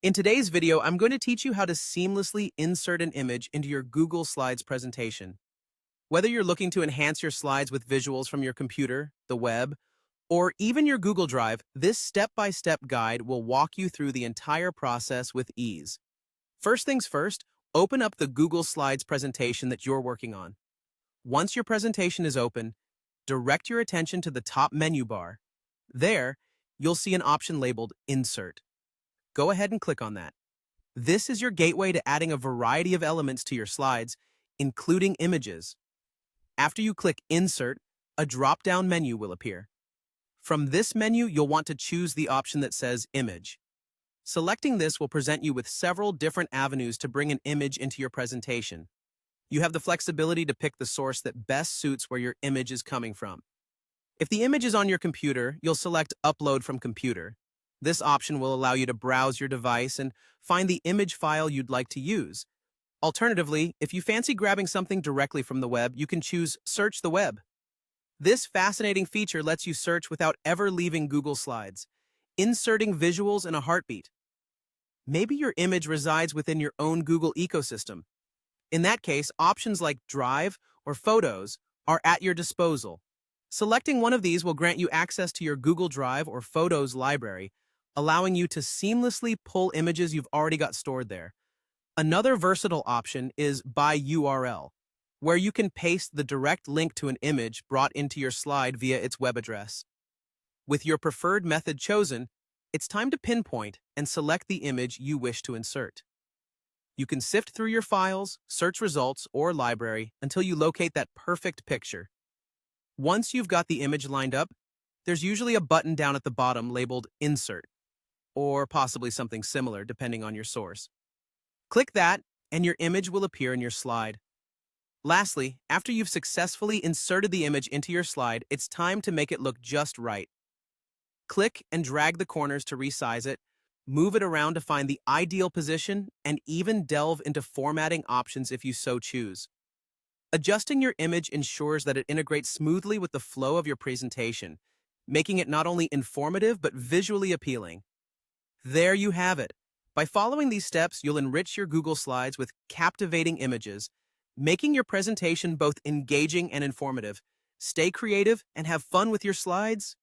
In today's video, I'm going to teach you how to seamlessly insert an image into your Google Slides presentation. Whether you're looking to enhance your slides with visuals from your computer, the web, or even your Google Drive, this step-by-step guide will walk you through the entire process with ease. First things first, open up the Google Slides presentation that you're working on. Once your presentation is open, direct your attention to the top menu bar. There, you'll see an option labeled Insert. Go ahead and click on that. This is your gateway to adding a variety of elements to your slides, including images. After you click Insert, a drop-down menu will appear. From this menu, you'll want to choose the option that says Image. Selecting this will present you with several different avenues to bring an image into your presentation. You have the flexibility to pick the source that best suits where your image is coming from. If the image is on your computer, you'll select Upload from Computer. This option will allow you to browse your device and find the image file you'd like to use. Alternatively, if you fancy grabbing something directly from the web, you can choose Search the Web. This fascinating feature lets you search without ever leaving Google Slides, inserting visuals in a heartbeat. Maybe your image resides within your own Google ecosystem. In that case, options like Drive or Photos are at your disposal. Selecting one of these will grant you access to your Google Drive or Photos library, allowing you to seamlessly pull images you've already got stored there. Another versatile option is by URL, where you can paste the direct link to an image brought into your slide via its web address. With your preferred method chosen, it's time to pinpoint and select the image you wish to insert. You can sift through your files, search results, or library until you locate that perfect picture. Once you've got the image lined up, there's usually a button down at the bottom labeled Insert, or possibly something similar depending on your source. Click that, and your image will appear in your slide. Lastly, after you've successfully inserted the image into your slide, it's time to make it look just right. Click and drag the corners to resize it, move it around to find the ideal position, and even delve into formatting options if you so choose. Adjusting your image ensures that it integrates smoothly with the flow of your presentation, making it not only informative but visually appealing. There you have it. By following these steps, you'll enrich your Google Slides with captivating images, making your presentation both engaging and informative. Stay creative and have fun with your slides,